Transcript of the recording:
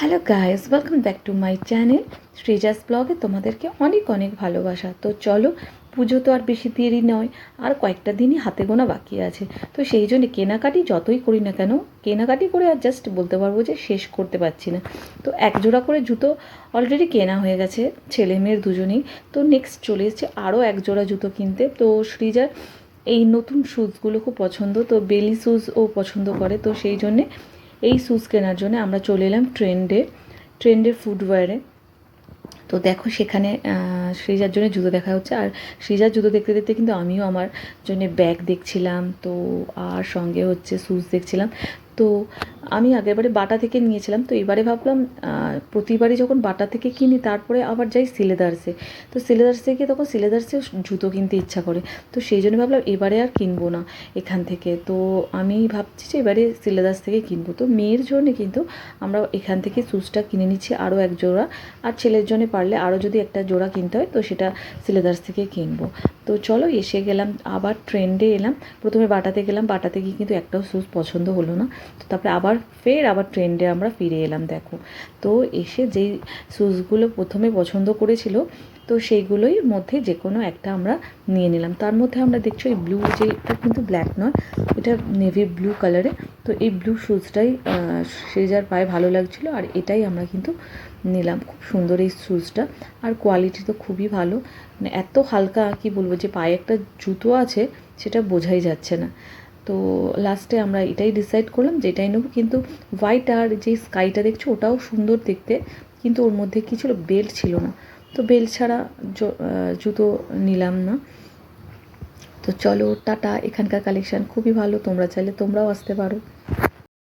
Hello guys, welcome back to my channel Sreeja's ব্লগে তোমাদেরকে অনেক অনেক ভালোবাসা। তো চলো, পুজো তো আর বেশি দেরি নয়, আর কয়েকটা দিনই হাতে গোনা বাকি আছে। তো সেই জন্য কেনাকাটি যতই করি না কেন, কেনাকাটি করে আর জাস্ট বলতে পারবো যে শেষ করতে পারছি না। তো এক জোড়া করে জুতো অলরেডি কেনা হয়ে গেছে ছেলে মেয়ের দুজনেই। তো নেক্সট চলে এসেছে আরও এক জোড়া জুতো কিনতে। তো শ্রীজার এই নতুন শ্যুজগুলো খুব পছন্দ, তো বেলি শ্যুজ ও পছন্দ করে। তো সেই জন্যে এই শ্যুজ কেনার জন্য আমরা চলে এলাম ট্রেন্ডের ফুটওয়্যারে। তো দেখো সেখানে সৃজার জন্য জুতো দেখা হচ্ছে, আর সৃজার জুতো দেখতে দেখতে কিন্তু আমিও আমার জন্য ব্যাগ দেখছিলাম, তো আর সঙ্গে হচ্ছে শ্যুজ দেখছিলাম। তো আমি আগেরবারে বাটা থেকে নিয়েছিলাম, তো এবারে ভাবলাম প্রতিবারই যখন বাটা থেকে কিনি তারপরে আবার যাই সিলেদার্সে। তো সিলেদার্সে গিয়ে তখন সিলেদার্সে জুতো কিনতে ইচ্ছা করে, তো সেই জন্য ভাবলাম এবারে আর কিনবো না এখান থেকে। তো আমি ভাবছি যে এবারে সিলেদার্স থেকে কিনবো। তো মেয়ের জন্য কিন্তু আমরা এখান থেকে শ্যুজটা কিনে নিচ্ছি আরও এক জোড়া, আর ছেলের জন্য পারলে আরও যদি একটা জোড়া কিনতে হয় তো সেটা সিলেদার্স থেকে কিনবো। তো চলো, এসে গেলাম আবার ট্রেন্ডে এলাম। প্রথমে বাটাতে গেলাম, বাটাতে গিয়ে কিন্তু একটাও শ্যুজ পছন্দ হলো না। তো তারপরে আবার ট্রেন্ডে আমরা ফিরে এলাম। দেখো, তো এসে যেই শ্যুজগুলো প্রথমে পছন্দ করেছিল তো সেইগুলোই মধ্যে যে কোনো একটা আমরা নিয়ে নিলাম। তার মধ্যে আমরা দেখছো এই ব্লু, যে এটা কিন্তু ব্ল্যাক নয়, এটা নেভি ব্লু কালারে। তো এই ব্লু শ্যুজটাই সৃজার পায়ে ভালো লাগছিলো, আর এটাই আমরা কিন্তু নিলাম। খুব সুন্দর এই শ্যুজটা, আর কোয়ালিটি তো খুবই ভালো। মানে এত হালকা, কি বলবো, যে পায়ে একটা জুতো আছে সেটা বোঝাই যাচ্ছে না। তো লাস্টে আমরা এটাই ডিসাইড করলাম যে এটাই নেবো। কিন্তু হোয়াইট আর যে স্কাইটা দেখছো ওটাও সুন্দর দেখতে, কিন্তু ওর মধ্যে কী ছিল, বেল্ট ছিল না। তো বেল্ট ছাড়া জুতো নিলাম না। তো চলো টাটা, এখানকার কালেকশান খুবই ভালো, তোমরা চাইলে তোমরাও আসতে পারো।